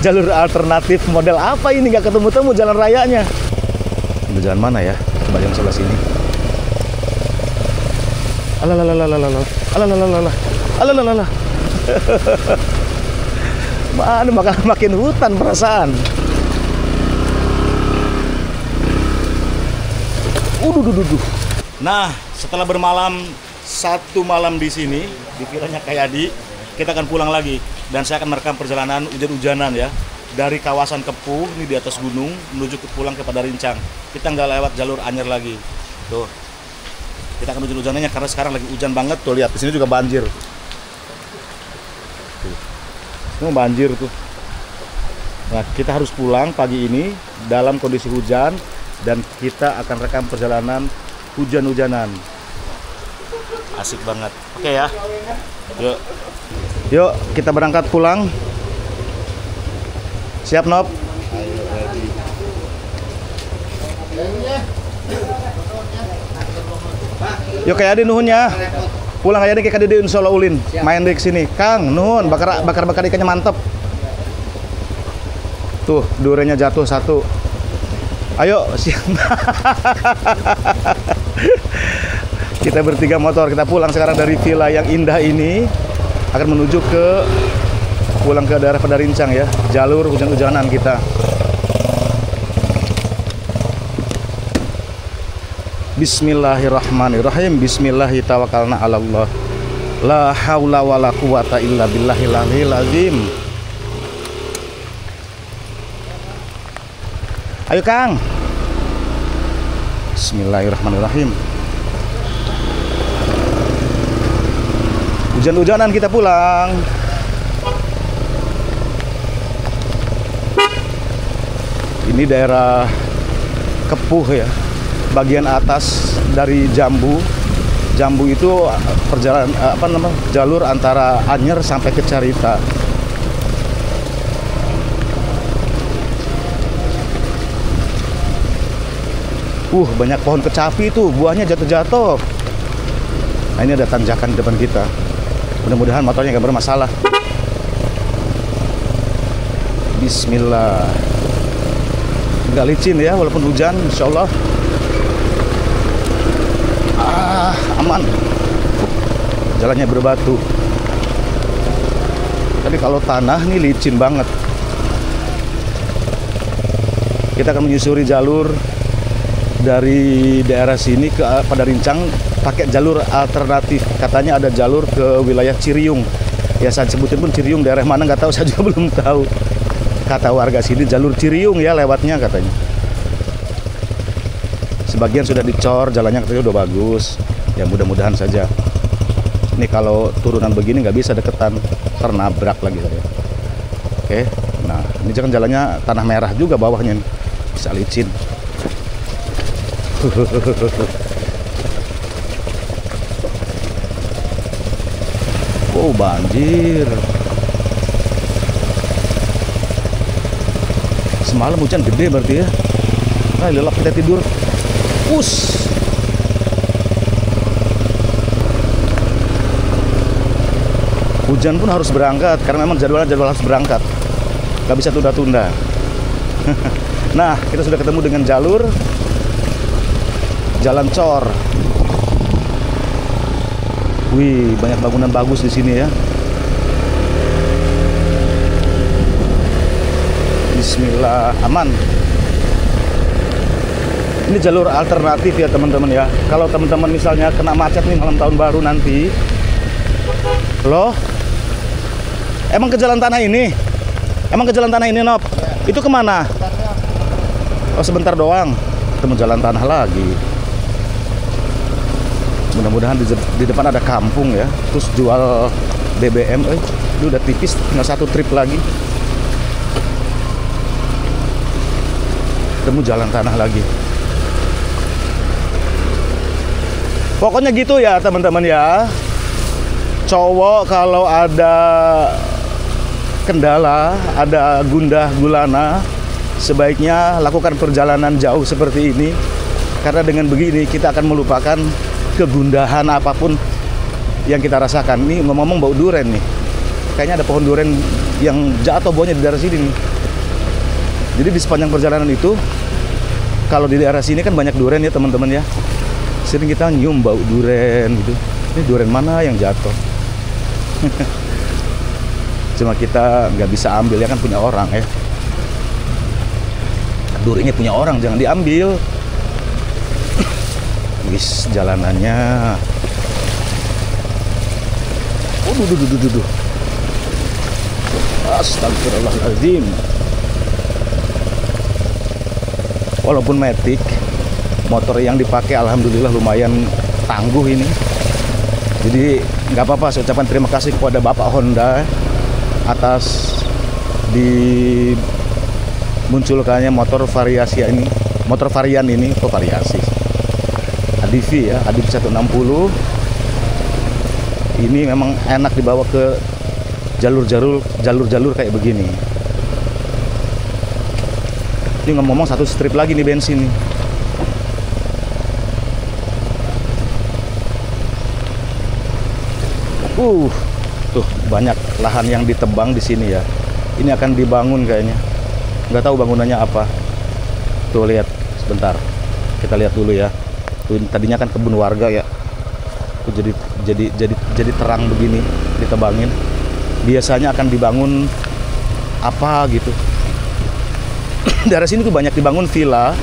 Jalur alternatif model apa ini? Nggak ketemu-temu jalan rayanya. Ini jalan mana ya? Coba yang sebelah sini. Alalalalalalalala. Alalalalala. Alalalala. Mana makin hutan perasaan. Nah, setelah bermalam satu malam di sini di vilanya Kayadi, kita akan pulang lagi dan saya akan merekam perjalanan hujan-hujanan ya dari kawasan Kepuh ini di atas gunung menuju pulang ke Padarincang. Kita nggak lewat jalur Anyer lagi. Tuh, kita akan hujan-hujanannya karena sekarang lagi hujan banget. Tuh lihat di sini juga banjir. Tuh, banjir tuh. Nah, kita harus pulang pagi ini dalam kondisi hujan dan kita akan rekam perjalanan hujan-hujanan. Asik banget. Oke ya. Yuk. Yuk, kita berangkat pulang. Siap, Nob? Ayo, ready. Yuk, kayak adi nuhunnya. Pulang aja deh kayak di Insya Allah ulin. Main di sini. Kang, nuhun, bakar ikannya mantep. Tuh, durenya jatuh satu. Ayo, siap. Kita bertiga motor, kita pulang sekarang dari villa yang indah ini. Akan menuju pulang ke daerah Padarincang ya. Jalur hujan-hujanan kita. Bismillahirrahmanirrahim. Bismillahirrahmanirrahim. Ala Allah. La haula wala quwata illa billahil aliyil azim. Ayo Kang. Bismillahirrahmanirrahim. Hujan-hujanan kita pulang. Ini daerah Kepuh ya. Bagian atas dari Jambu. Jambu itu perjalanan jalur antara Anyer sampai ke Carita. Banyak pohon kecapi tuh, buahnya jatuh-jatuh. Nah, ini ada tanjakan di depan kita. Mudah-mudahan motornya nggak bermasalah. Bismillah. Nggak licin ya, walaupun hujan, insya Allah. Aman. Jalannya berbatu. Tapi kalau tanah nih licin banget. Kita akan menyusuri jalur dari daerah sini ke Padarincang pakai jalur alternatif. Katanya ada jalur ke wilayah Ciriung. Ya saya sebutin pun Ciriung daerah mana nggak tahu, saya juga belum tahu. Kata warga sini jalur Ciriung ya lewatnya katanya. Sebagian sudah dicor, jalannya katanya udah bagus. Ya mudah-mudahan saja. Ini kalau turunan begini nggak bisa deketan, ternabrak lagi saya. Oke, nah ini kan jalannya tanah merah juga bawahnya, bisa licin. Banjir. Semalam hujan gede berarti ya. Lelap kita tidur. Hujan pun harus berangkat karena memang jadwal harus berangkat. Gak bisa tunda-tunda. Nah, kita sudah ketemu dengan jalur Jalan Cor. Wih, banyak bangunan bagus di sini ya. Bismillah, aman. Ini jalur alternatif ya teman-teman ya. Kalau teman-teman misalnya kena macet nih malam tahun baru nanti, loh, emang ke jalan tanah ini? Emang ke jalan tanah ini, Nob? Itu kemana? Oh, sebentar doang. Ketemu jalan tanah lagi. Mudah-mudahan di depan ada kampung ya. Terus jual BBM. Ini udah tipis, tinggal satu trip lagi. Ketemu jalan tanah lagi. Pokoknya gitu ya teman-teman ya. Cowok kalau ada kendala, ada gundah gulana, sebaiknya lakukan perjalanan jauh seperti ini. Karena dengan begini kita akan melupakan kegundahan apapun yang kita rasakan. Nih ngomong-ngomong bau duren nih. kayaknya ada pohon durian yang jatuh buahnya di daerah sini nih. Jadi di sepanjang perjalanan itu, kalau di daerah sini kan banyak durian ya teman-teman ya. Sering kita nyium bau durian gitu. Ini durian mana yang jatuh? Cuma kita nggak bisa ambil ya kan, punya orang ya. Duriannya punya orang, jangan diambil. Wis jalanannya. Oh, duh. Astagfirullahaladzim. Walaupun Matic, motor yang dipakai alhamdulillah lumayan tangguh ini. Jadi nggak apa-apa, saya ucapkan terima kasih kepada Bapak Honda atas dimunculkannya motor variasi ini, motor varian ini, kok variasi? Adivi ya, Adivi 160. Ini memang enak dibawa ke jalur-jalur kayak begini. Ini ngomong satu strip lagi nih bensin nih. Tuh banyak lahan yang ditebang di sini ya. Ini akan dibangun kayaknya. Nggak tahu bangunannya apa. Tuh lihat sebentar. Kita lihat dulu ya. Tuh tadinya kan kebun warga ya. Tuh jadi terang begini ditebangin. Biasanya akan dibangun apa gitu. Daerah sini tuh banyak dibangun villa.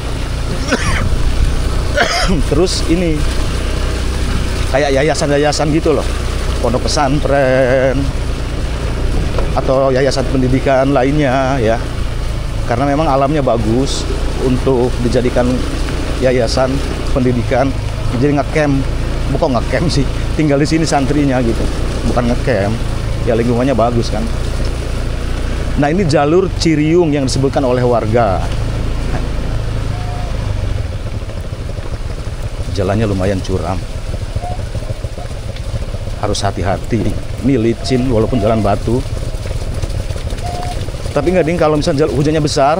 Terus ini kayak yayasan-yayasan gitu loh. Pondok pesantren atau yayasan pendidikan lainnya ya. Karena memang alamnya bagus untuk dijadikan yayasan pendidikan. Jadi ngecamp, bukan ngecamp sih, tinggal di sini santrinya gitu. Bukan ngecamp. Ya lingkungannya bagus kan. Nah ini jalur Ciriung yang disebutkan oleh warga. Jalannya lumayan curam. Harus hati-hati. Ini licin walaupun jalan batu. Tapi nggak ding, kalau misalnya hujannya besar,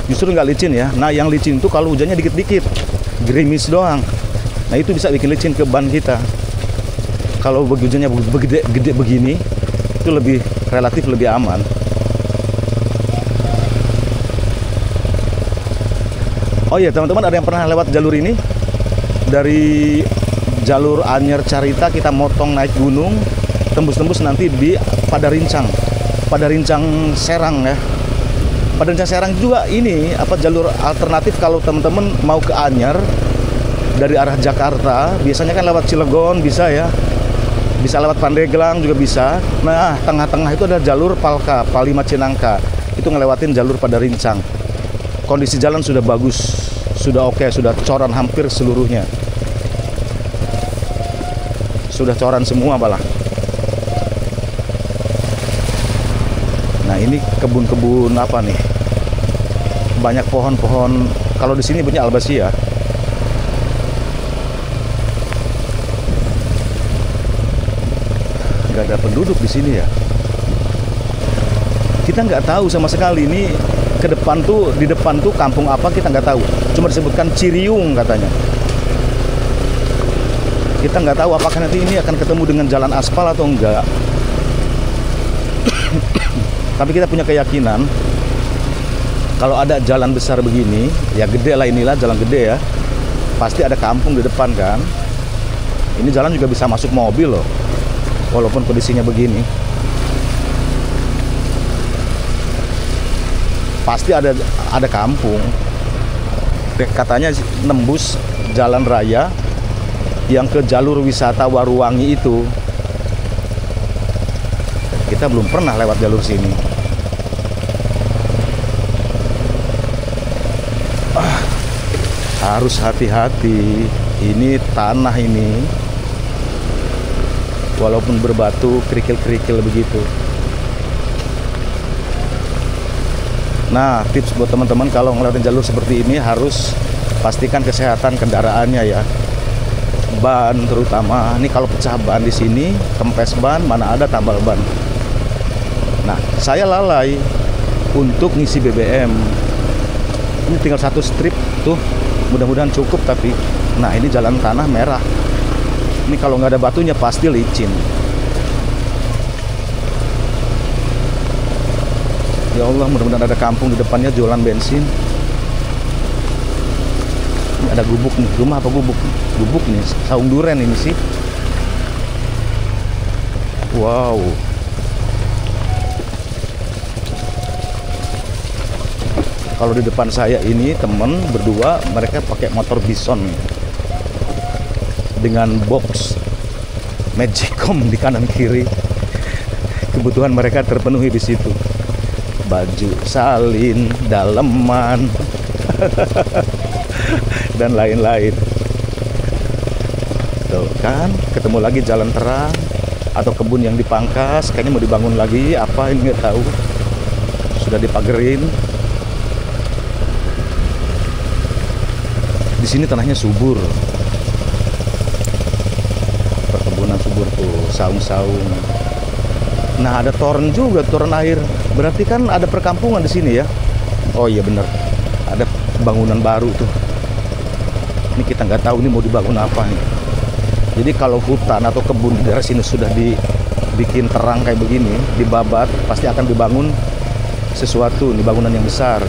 justru nggak licin ya. Nah yang licin itu kalau hujannya dikit-dikit, gerimis doang. Nah itu bisa bikin licin ke ban kita. Kalau hujannya gede begini, itu relatif lebih aman. Oh iya teman-teman, ada yang pernah lewat jalur ini? Dari jalur Anyer Carita kita motong naik gunung, tembus-tembus nanti di Padarincang Serang ya. Padarincang Serang juga ini jalur alternatif kalau teman-teman mau ke Anyer dari arah Jakarta. Biasanya kan lewat Cilegon bisa ya. Bisa lewat Pandeglang juga bisa. Nah, tengah-tengah itu ada jalur Palka, Palima Cinangka. Itu ngelewatin jalur Padarincang. Kondisi jalan sudah bagus, sudah oke, sudah coran hampir seluruhnya. Sudah coran semua malah. Nah, ini kebun-kebun apa nih? Banyak pohon-pohon. Kalau di sini punya albasia. Nggak ada penduduk di sini ya. Kita nggak tahu sama sekali ini ke depan tuh, di depan tuh kampung apa kita nggak tahu. Cuma disebutkan Ciriung katanya. Kita nggak tahu apakah nanti ini akan ketemu dengan jalan aspal atau enggak. Tapi kita punya keyakinan kalau ada jalan besar begini, ya gede lah, inilah jalan gede ya, pasti ada kampung di depan kan. Ini jalan juga bisa masuk mobil loh, walaupun kondisinya begini. Pasti ada kampung. Katanya nembus jalan raya yang ke jalur wisata Waruwangi itu. Kita belum pernah lewat jalur sini. Harus hati-hati. Ini tanah ini, walaupun berbatu, kerikil-kerikil begitu. Nah, tips buat teman-teman kalau ngelewatin jalur seperti ini harus pastikan kesehatan kendaraannya ya. Ban terutama. Ini kalau pecah ban di sini, kempes ban, mana ada tambal ban. Nah, saya lalai untuk ngisi BBM. Ini tinggal satu strip tuh. Mudah-mudahan cukup tapi. Nah, ini jalan tanah merah. Ini kalau nggak ada batunya pasti licin. Ya Allah, mudah-mudahan ada kampung di depannya jualan bensin. Ini ada gubuk nih, rumah apa gubuk? Gubuk nih, saung duren ini sih. Wow. Kalau di depan saya ini temen berdua, mereka pakai motor Bison dengan box Magicom di kanan kiri. Kebutuhan mereka terpenuhi di situ. Baju salin, daleman, dan lain-lain. Tuh kan, ketemu lagi jalan terang atau kebun yang dipangkas, kayaknya mau dibangun lagi, apa ini nggak tahu. Sudah dipagerin. Di sini tanahnya subur, perkebunan subur tuh, saung-saung. Nah ada toren juga, toren air. Berarti kan ada perkampungan di sini ya? Oh iya bener, ada bangunan baru tuh. Ini kita nggak tahu ini mau dibangun apa nih. Jadi kalau hutan atau kebun di daerah sini sudah dibikin terang kayak begini, dibabat, pasti akan dibangun sesuatu, nih bangunan yang besar.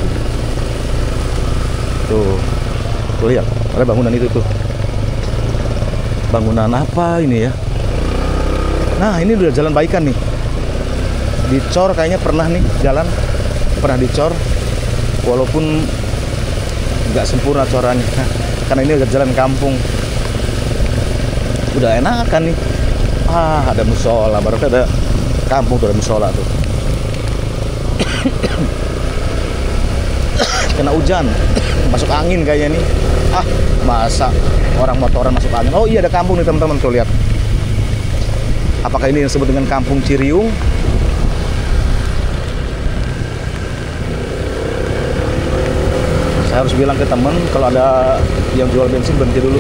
Tuh. Tuh lihat, ada bangunan itu tuh. Bangunan apa ini ya? Nah, ini udah jalan baikan nih. Dicor kayaknya pernah nih jalan. Pernah dicor. Walaupun nggak sempurna corannya. Karena ini udah jalan kampung. Udah enak kan nih. Ah, ada musola, baru ada kampung tuh, ada musola tuh. Kena hujan, masuk angin kayaknya nih. Ah, masa orang motoran masuk angin. Oh iya, ada kampung nih teman-teman, tuh lihat. Apakah ini yang disebut dengan Kampung Ciriung? Saya harus bilang ke teman kalau ada yang jual bensin berhenti dulu.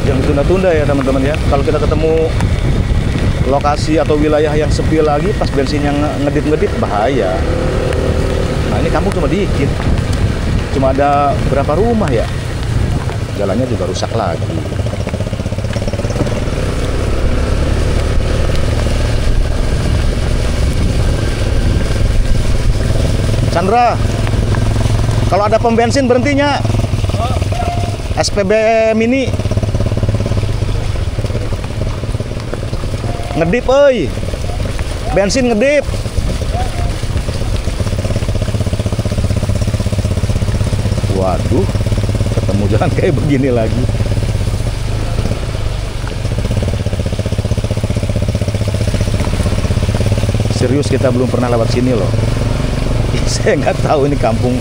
Yang ditunda-tunda ya teman-teman ya. Kalau kita ketemu lokasi atau wilayah yang sepi lagi, pas bensin yang ngedit-ngedit, bahaya. Nah ini kampung cuma dikit, cuma ada berapa rumah ya, jalannya juga rusak lagi. Chandra, kalau ada pom bensin berhentinya, SPB Mini, ngedip, oi, bensin ngedip. Waduh, ketemu jalan kayak begini lagi. Serius kita belum pernah lewat sini loh. Saya nggak tahu ini kampung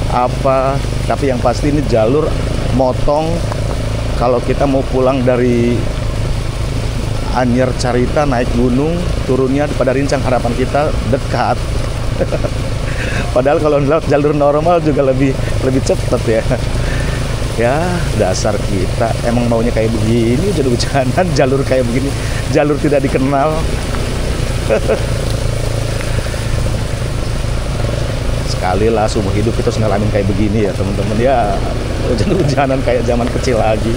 apa, tapi yang pasti ini jalur motong. Kalau kita mau pulang dari Anyer Carita naik gunung, turunnya pada Rincang Harapan kita dekat. Padahal kalau lewat jalur normal juga lebih cepat ya. Ya dasar kita emang maunya kayak begini, jadi hujanan jalur kayak begini, jalur tidak dikenal. Sekali lah seumur hidup kita harus ngalamin kayak begini ya teman-teman ya. Hujan-hujanan kayak zaman kecil lagi.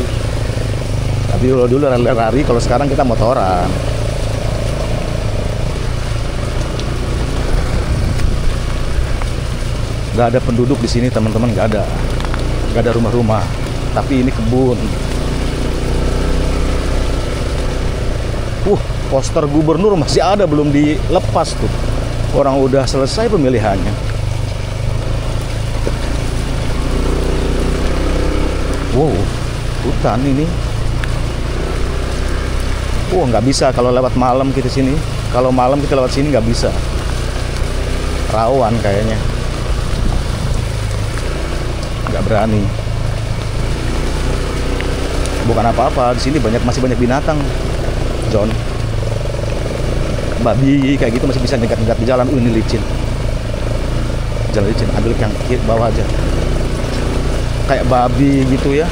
Tapi dulu lari-lari, kalau sekarang kita motoran. Gak ada penduduk di sini teman-teman, gak ada rumah-rumah, tapi ini kebun. Poster gubernur masih ada, belum dilepas tuh. Orang udah selesai pemilihannya. Wow, hutan ini. Nggak bisa kalau lewat malam kita sini. Kalau malam kita lewat sini nggak bisa. Rawan kayaknya. Nggak berani. Bukan apa-apa, di sini masih banyak binatang, John. Babi kayak gitu masih bisa nyegat-nyegat di jalan. Ini licin. Jalan licin, ambil yang bawah aja. Kayak babi gitu ya.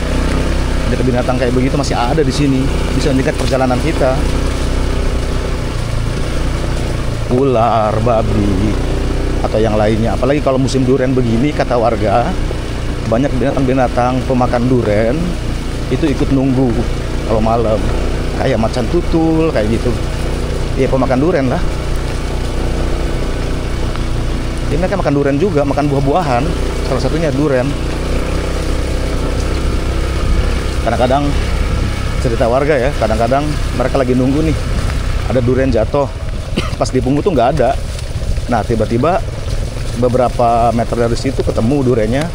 Ada binatang kayak begitu masih ada di sini, bisa nyegat perjalanan kita. Ular, babi, atau yang lainnya. Apalagi kalau musim durian begini, kata warga, banyak binatang-binatang pemakan durian itu ikut nunggu kalau malam, kayak macan tutul kayak gitu. Iya, pemakan durian lah. Ini mereka makan durian juga, makan buah-buahan. Salah satunya durian. Kadang-kadang cerita warga ya, kadang-kadang mereka lagi nunggu nih, ada durian jatuh. Pas dipungut tuh nggak ada. Nah tiba-tiba beberapa meter dari situ ketemu duriannya,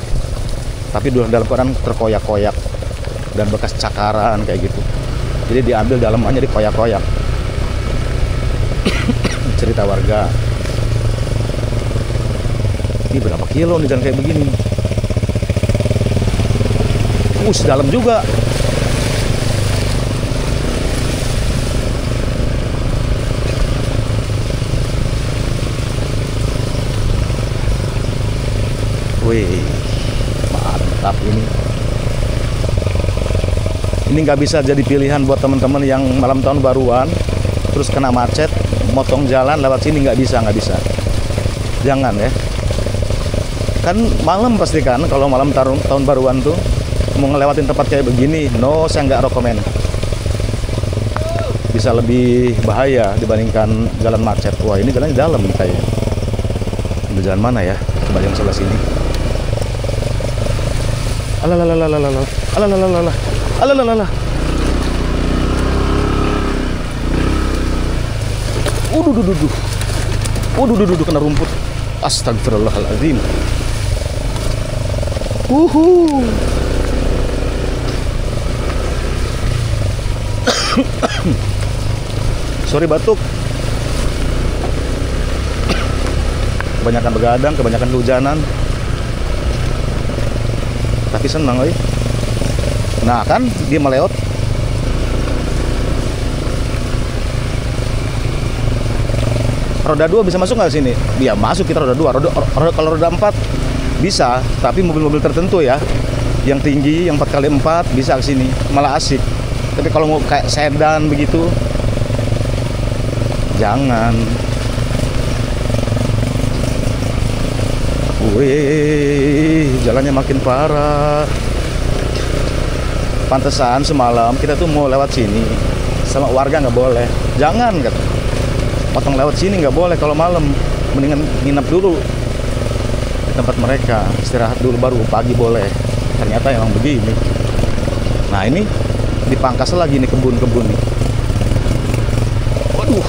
tapi dalam keadaan terkoyak-koyak dan bekas cakaran kayak gitu. Jadi diambil dalamannya dikoyak-koyak. Cerita warga. Ini berapa kilo nih jalan kayak begini? Dalam juga. Wih, mantap ini. Ini nggak bisa jadi pilihan buat teman-teman yang malam tahun baruan, terus kena macet, motong jalan lewat sini nggak bisa. Jangan ya. Kan malam pasti kan, kalau malam tahun baruan tuh mau ngelewatin tempat kayak begini, no, saya nggak rekomen. Bisa lebih bahaya dibandingkan jalan macet. Wah, ini jalannya dalam nih kayaknya. Ini jalan mana ya? Coba yang sebelah sini. Alalalala. Uduh, kena rumput. Astagfirullahaladzim. Sorry batuk. Kebanyakan begadang, kebanyakan kehujanan. Tapi senang, oi. Nah kan dia meleot. Roda 2 bisa masuk nggak sini? Iya masuk kita roda 2. Kalau roda 4 bisa, tapi mobil-mobil tertentu ya, yang tinggi, yang 4x4 bisa ke sini, malah asik. Tapi kalau mau kayak sedan begitu, jangan. Wih, jalannya makin parah. Pantesan semalam kita tuh mau lewat sini, sama warga nggak boleh. Jangan kata. Potong lewat sini nggak boleh kalau malam, mendingan nginep dulu di tempat mereka, istirahat dulu baru pagi boleh. Ternyata emang begini. Nah ini dipangkas lagi nih kebun-kebun nih. Waduh.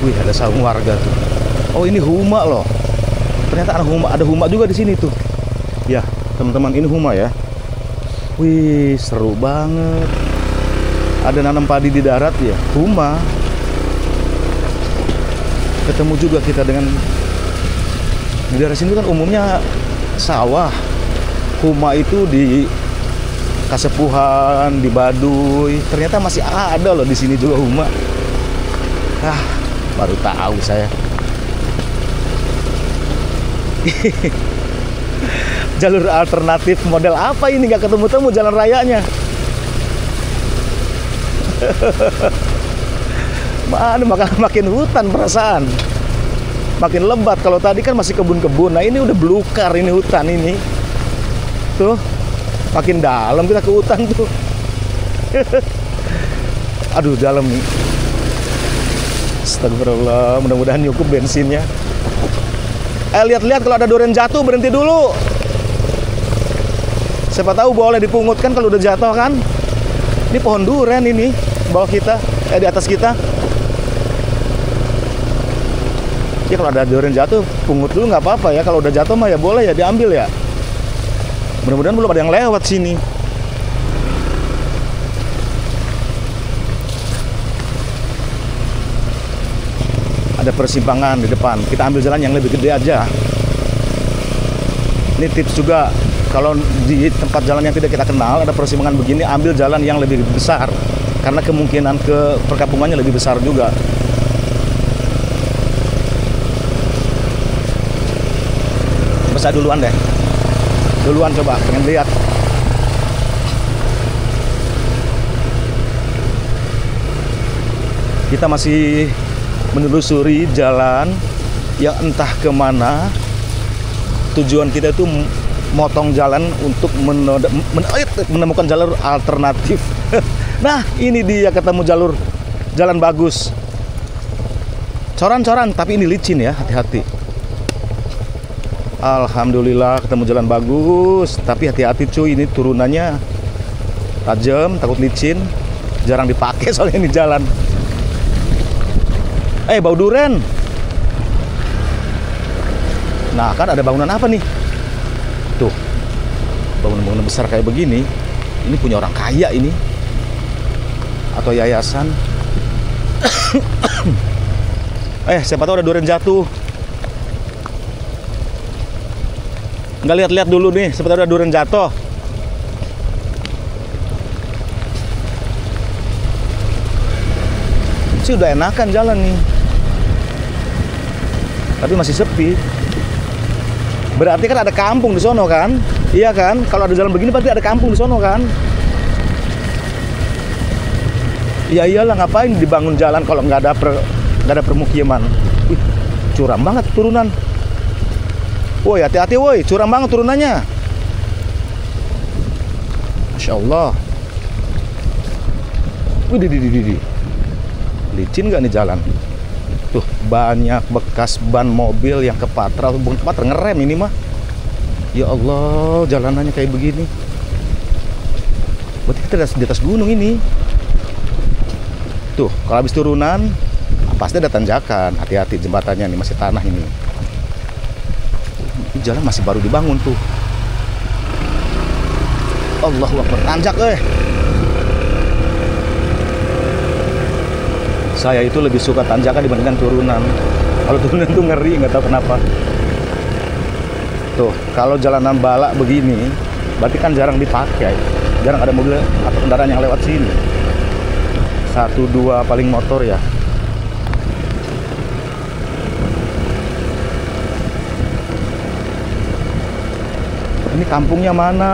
Wih, ada sarung warga tuh. Oh ini huma loh. Ternyata ada huma juga di sini tuh. Ya teman-teman, ini huma ya. Wih, seru banget. Ada nanam padi di darat ya, huma. Ketemu juga kita dengan di daerah sini kan umumnya sawah. Huma itu di Kasepuhan, di Baduy. Ternyata masih ada loh di sini juga huma. Baru tahu saya. Jalur alternatif model apa ini, nggak ketemu-temu jalan rayanya. Mana makin hutan perasaan. Makin lebat. Kalau tadi kan masih kebun-kebun. Nah ini udah belukar ini hutan ini. Tuh, makin dalam kita ke hutan tuh. Aduh, dalam nih. Astagfirullah, mudah-mudahan cukup bensinnya. Lihat-lihat kalau ada durian jatuh berhenti dulu. Siapa tahu boleh dipungut kan kalau udah jatuh kan. Ini pohon durian ini bawah kita, di atas kita. Ya kalau ada durian jatuh pungut dulu nggak apa-apa ya. Kalau udah jatuh mah ya boleh ya diambil ya. Mudah-mudahan belum ada yang lewat sini. Ada persimpangan di depan. Kita ambil jalan yang lebih gede aja. Ini tips juga, kalau di tempat jalan yang tidak kita kenal ada persimpangan begini, ambil jalan yang lebih besar karena kemungkinan ke perkampungannya lebih besar juga. Besar duluan deh. Duluan coba, pengen lihat. Kita masih menelusuri jalan yang entah kemana. Tujuan kita itu motong jalan untuk menemukan jalur alternatif. Nah ini dia ketemu jalur jalan bagus. Coran-coran, tapi ini licin ya, hati-hati. Alhamdulillah ketemu jalan bagus, tapi hati-hati cuy, ini turunannya tajam, takut licin, jarang dipakai soalnya ini jalan. Bau duren. Nah, kan ada bangunan apa nih? Tuh, bangunan-bangunan besar kayak begini, ini punya orang kaya ini, atau yayasan. Siapa tahu ada durian jatuh. Nggak lihat-lihat dulu nih, siapa tahu ada durian jatuh. Sih udah enakan jalan nih, tapi masih sepi. Berarti kan ada kampung di sono kan? Iya kan? Kalau ada jalan begini berarti ada kampung di sono kan? Ya iyalah, ngapain dibangun jalan kalau nggak ada permukiman. Wih, curam banget turunan. Woi, hati-hati woi, curam banget turunannya. Masya Allah. Wih, licin nggak nih jalan? Tuh, banyak bekas ban mobil yang kepatral, ngerem ini mah. Ya Allah, jalanannya kayak begini. Berarti kita di atas gunung ini. Tuh, kalau habis turunan pasti ada tanjakan. Hati-hati, jembatannya nih masih tanah ini. Ini jalan masih baru dibangun tuh. Allahu Akbar, tanjak Saya itu lebih suka tanjakan dibandingkan turunan. Kalau turunan tuh ngeri, nggak tahu kenapa. Tuh, kalau jalanan balak begini, berarti kan jarang dipakai. Jarang ada mobil atau kendaraan yang lewat sini. 1-2 paling motor ya. Ini kampungnya mana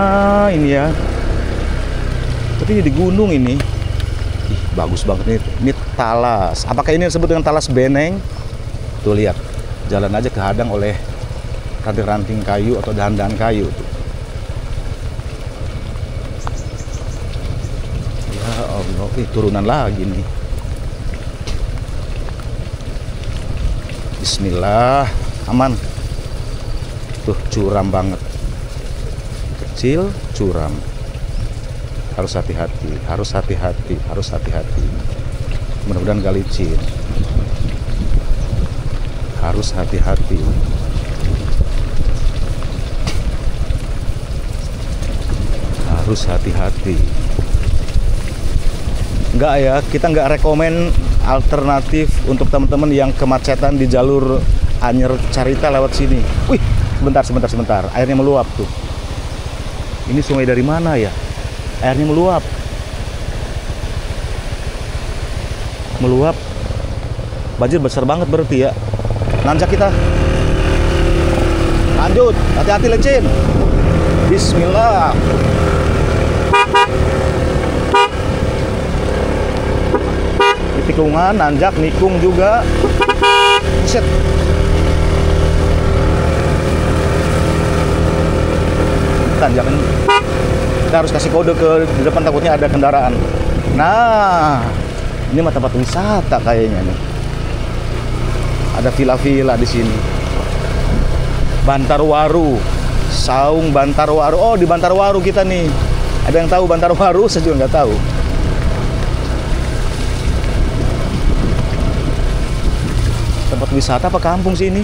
ini ya? Tapi ini di gunung ini. Ih, bagus banget nih. Ini talas. Apakah ini disebut dengan talas beneng? Tuh lihat, jalan aja kehadang oleh ranting-ranting kayu atau dahan-dahan kayu. Ya Allah, turunan lagi nih. Bismillah, aman. Tuh curam banget. Kecil, curam. Harus hati-hati, harus hati-hati, harus hati-hati. Mudah-mudahan gak licin. Harus hati-hati. Harus hati-hati. Enggak ya, kita nggak rekomen alternatif untuk teman-teman yang kemacetan di jalur Anyer Carita lewat sini. Wih, sebentar. Airnya meluap tuh. Ini sungai dari mana ya? Airnya meluap. Banjir besar banget berarti ya. Nanjak kita. Lanjut, hati-hati licin. Bismillah. Di tikungan, nanjak, nikung juga. Set. Tanjakan. Kita harus kasih kode ke di depan, takutnya ada kendaraan. Nah, ini mah tempat wisata kayaknya nih. Ada villa-villa di sini. Bantarwaru, Saung Bantarwaru. Oh, di Bantarwaru kita nih. Ada yang tahu Bantarwaru? Saya juga nggak tahu. Tempat wisata apa kampung sih ini?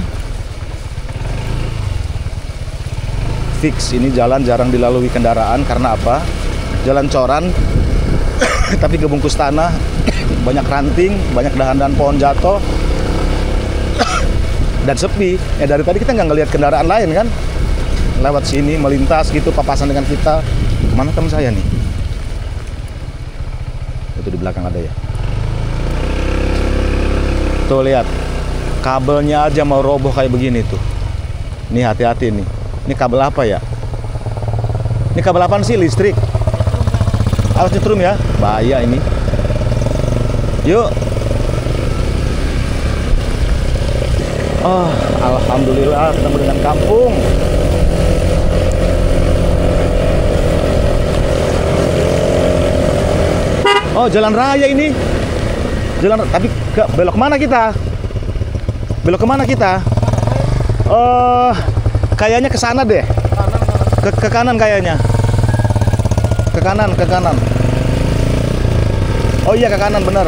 Fix ini jalan jarang dilalui kendaraan karena apa? Jalan coran, tapi kebungkus tanah, banyak ranting, banyak dahan-dahan pohon jatuh, dan sepi. Ya dari tadi kita nggak ngelihat kendaraan lain kan? Lewat sini melintas gitu, papasan dengan kita. Mana teman saya nih? Itu di belakang ada ya. Tuh lihat, kabelnya aja mau roboh kayak begini tuh. Nih hati-hati nih. Ini kabel apa ya? Ini kabel apaan sih? Listrik. Awas nyetrum ya. Bahaya ini. Yuk. Oh, alhamdulillah ketemu dengan kampung. Oh, jalan raya ini. Jalan, tapi belok kemana kita? Belok kemana kita? Kayaknya ke sana deh. Ke kanan kayaknya. Ke kanan. Oh iya, ke kanan bener.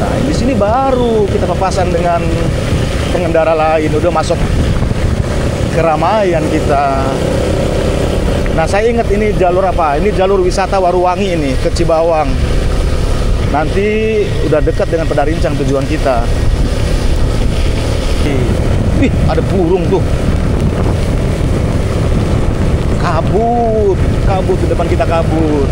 Nah, di sini baru kita papasan dengan pengendara lain, udah masuk keramaian kita. Nah, saya ingat ini jalur apa? Ini jalur wisata Waruwangi ini, ke Cibawang. Nanti udah dekat dengan Pedarincang tujuan kita. Wih, ada burung tuh. Kabut di depan kita kabut.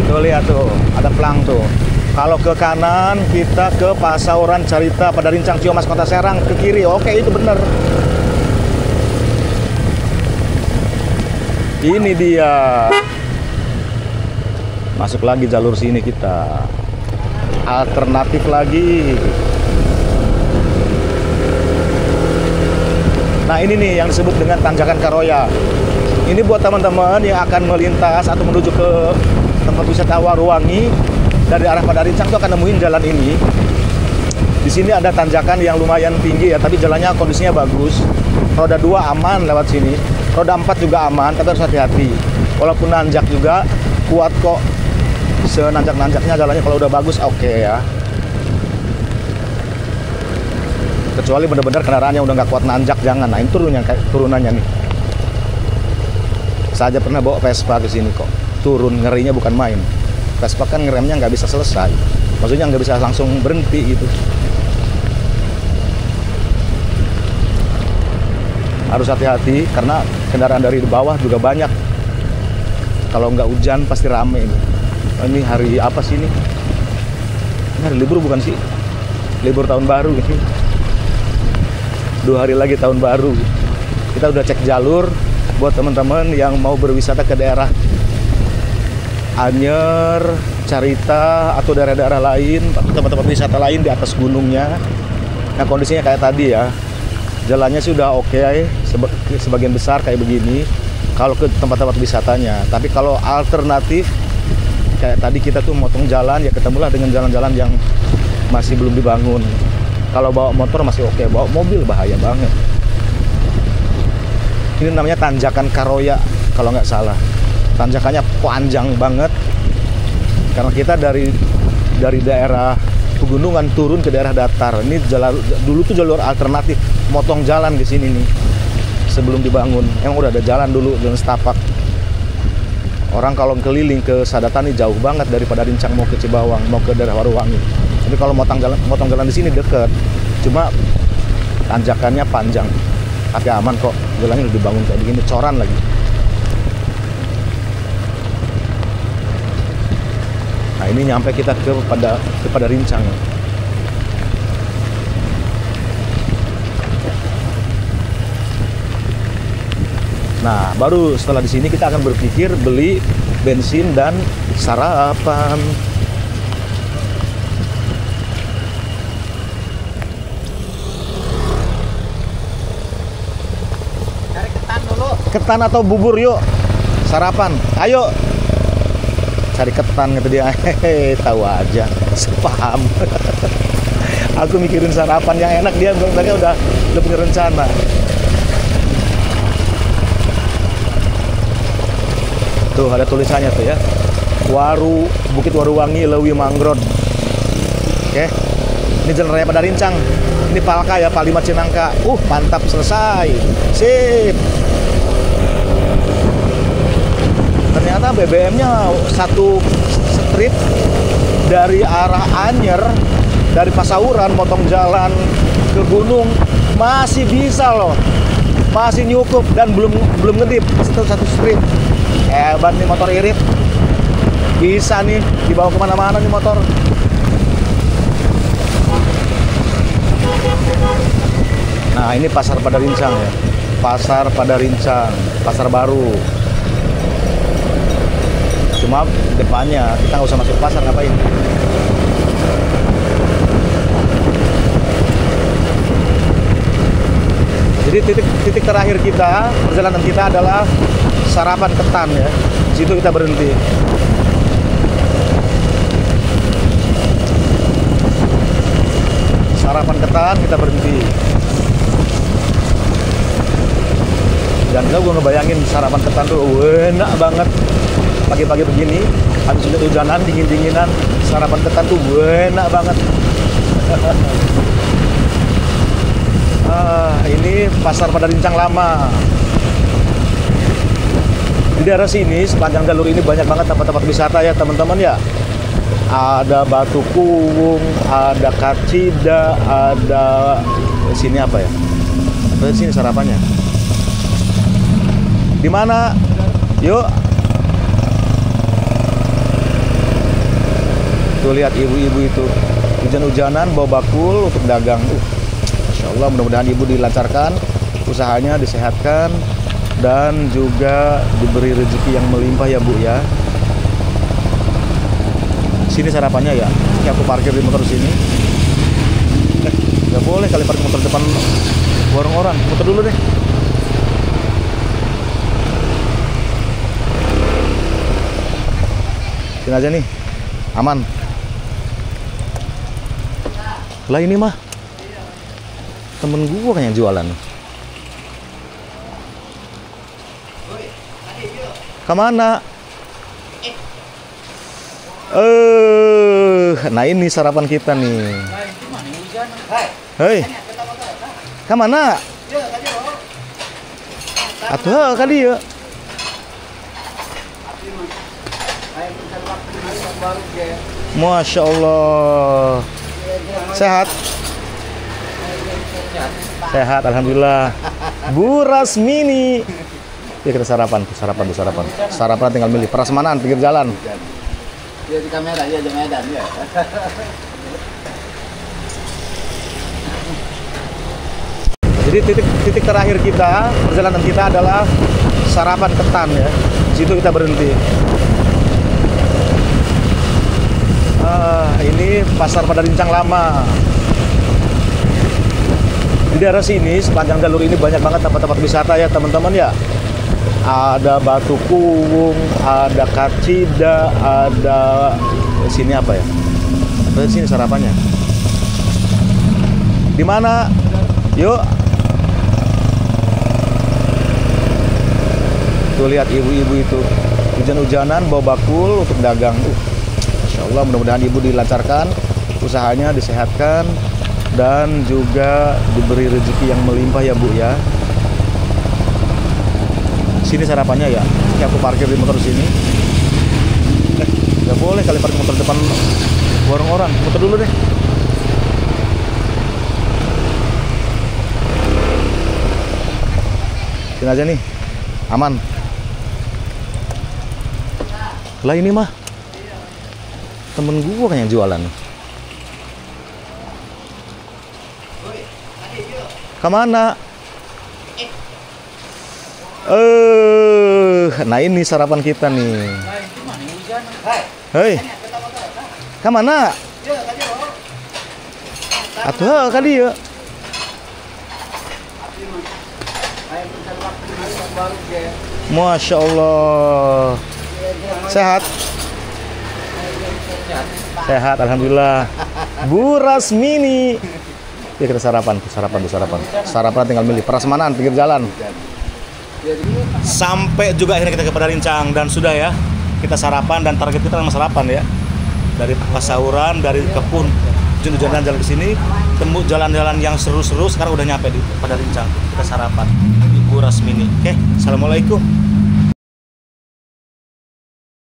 Tuh lihat tuh, ada pelang tuh. Kalau ke kanan kita ke Pasauran Carita Pedarincang Ciomas Kota Serang, ke kiri. Oke, itu bener. Ini dia. Masuk lagi jalur sini kita. Alternatif lagi. Nah, ini nih yang disebut dengan tanjakan Karoya. Ini buat teman-teman yang akan melintas atau menuju ke tempat wisata Waruwangi dari arah Pedarincang tuh akan nemuin jalan ini. Di sini ada tanjakan yang lumayan tinggi ya, tapi jalannya kondisinya bagus. Roda 2 aman lewat sini. Roda 4 juga aman, tapi harus hati-hati. Walaupun nanjak juga kuat kok. Senanjak-nanjaknya jalannya kalau udah bagus oke ya. Kecuali benar-benar kendaraannya udah nggak kuat nanjak, jangan. Nah, ini turunannya nih. Saya aja pernah bawa Vespa ke sini kok. Turun ngerinya bukan main. Vespa kan ngeremnya nggak bisa selesai. Maksudnya nggak bisa langsung berhenti gitu. Harus hati-hati karena kendaraan dari bawah juga banyak. Kalau nggak hujan pasti rame ini. Ini hari apa sih ini? Ini hari libur bukan sih? Libur tahun baru ini. 2 hari lagi tahun baru. Kita udah cek jalur buat teman-teman yang mau berwisata ke daerah Anyer, Carita, atau daerah-daerah lain, tempat-tempat wisata lain di atas gunungnya. Nah, kondisinya kayak tadi ya. Jalannya sih udah oke, sebagian besar kayak begini kalau ke tempat-tempat wisatanya. Tapi kalau alternatif kayak tadi kita tuh motong jalan, ya ketemulah dengan jalan-jalan yang masih belum dibangun. Kalau bawa motor masih oke, bawa mobil bahaya banget. Ini namanya tanjakan Karoya kalau nggak salah. Tanjakannya panjang banget karena kita dari daerah pegunungan turun ke daerah datar. Ini dulu tuh jalur alternatif, motong jalan di sini nih sebelum dibangun. Emang udah ada jalan dulu, jalan setapak. Orang kalau keliling ke Sadatan ini jauh banget daripada Rincang mau ke Cibawang, mau ke daerah Waruwangi. Tapi kalau motong jalan di sini deket, cuma tanjakannya panjang. Tapi aman kok, jalannya udah dibangun kayak begini, coran lagi. Nah, ini nyampe kita ke Pedarincang. Nah, baru setelah di sini kita akan berpikir beli bensin dan sarapan. Cari ketan dulu. Ketan atau bubur yuk. Sarapan. Ayo. Cari ketan kata dia. Hehehe, tahu aja. Sepaham. Aku mikirin sarapan yang enak, dia udah punya rencana. Tuh ada tulisannya tuh ya. Bukit Waruwangi Lewi Mangrove. Oke. Ini jalan raya Pedarincang. Ini Palka ya, Palima Cinangka. Mantap, selesai. Sip. Ternyata BBM-nya satu strip dari arah Anyer, dari Pasauran motong jalan ke gunung masih bisa loh. Masih nyukup dan belum ngedip. Satu strip. Hebat nih motor irit. Bisa nih dibawa kemana-mana nih motor. Nah, ini pasar Pedarincang ya. Pasar Pedarincang, pasar baru. Cuma depannya kita nggak usah masuk pasar, ngapain? Jadi titik terakhir kita, perjalanan kita adalah Sarapan Ketan ya. Di situ kita berhenti. Sarapan Ketan kita berhenti. Dan gue ngebayangin sarapan ketan tuh enak banget pagi-pagi begini, habis hujanan dingin-dinginan, sarapan ketan tuh enak banget. Ini pasar Padarincang lama. Di daerah sini sepanjang jalur ini banyak banget tempat-tempat wisata ya teman-teman ya. Ada Batu Kuwung, ada Kacida, ada di sini apa ya? Di sini sarapannya. Di mana? Yuk. Tuh lihat ibu-ibu itu hujan-hujanan bawa bakul untuk dagang. Masya Allah, mudah-mudahan ibu dilancarkan usahanya, disehatkan dan juga diberi rezeki yang melimpah ya Bu ya. Sini sarapannya ya. Ini aku parkir di motor sini. Nggak boleh kali parkir motor depan warung orang. Motor dulu deh. Sini aja nih, aman. Lah ini mah temen gua kan yang jualan. Kemana? Nah ini sarapan kita nih. Hei, kemana? Atuh kali ya. Masya Allah. Sehat? Sehat, alhamdulillah. Bu Rasmini. Ya kita sarapan. Sarapan tinggal milih. Prasmanan pinggir jalan. Dia di kamera, dia di Medan ya. Jadi titik terakhir kita, perjalanan kita adalah Sarapan Ketan ya. Di situ kita berhenti. Ini pasar Padarincang lama. Di daerah sini sepanjang jalur ini banyak banget tempat-tempat wisata ya teman-teman ya. Ada Batu Kuwung, ada Kacida, ada di sini apa ya? Di sini sarapannya. Di mana? Yuk. Tuh lihat ibu-ibu itu hujan-hujanan bawa bakul untuk dagang. Masya Allah, mudah-mudahan ibu dilancarkan usahanya, disehatkan dan juga diberi rezeki yang melimpah ya Bu ya. Sini sarapannya ya. Ini aku parkir di motor sini. Nggak boleh kali parkir motor depan warung orang. Motor dulu deh. Sini aja nih, aman. Lah ini mah temen gua kan yang jualan. Kemana? Nah ini sarapan kita nih. Hei, kemana? Atuh kali ya. Masya Allah. Sehat? Sehat, alhamdulillah. Bu Rasmini. Ya kita sarapan. Sarapan tinggal milih. Prasmanan pinggir jalan. Sampai juga akhirnya kita ke Padarincang dan sudah ya. Kita sarapan dan target kita memang sarapan ya. Dari Pasauran, dari Kepun, hujan-hujanan jalan ke sini, temu jalan-jalan yang seru-seru. Sekarang udah nyampe di Padarincang. Kita sarapan. Ibu Rasmini. Oke, assalamualaikum.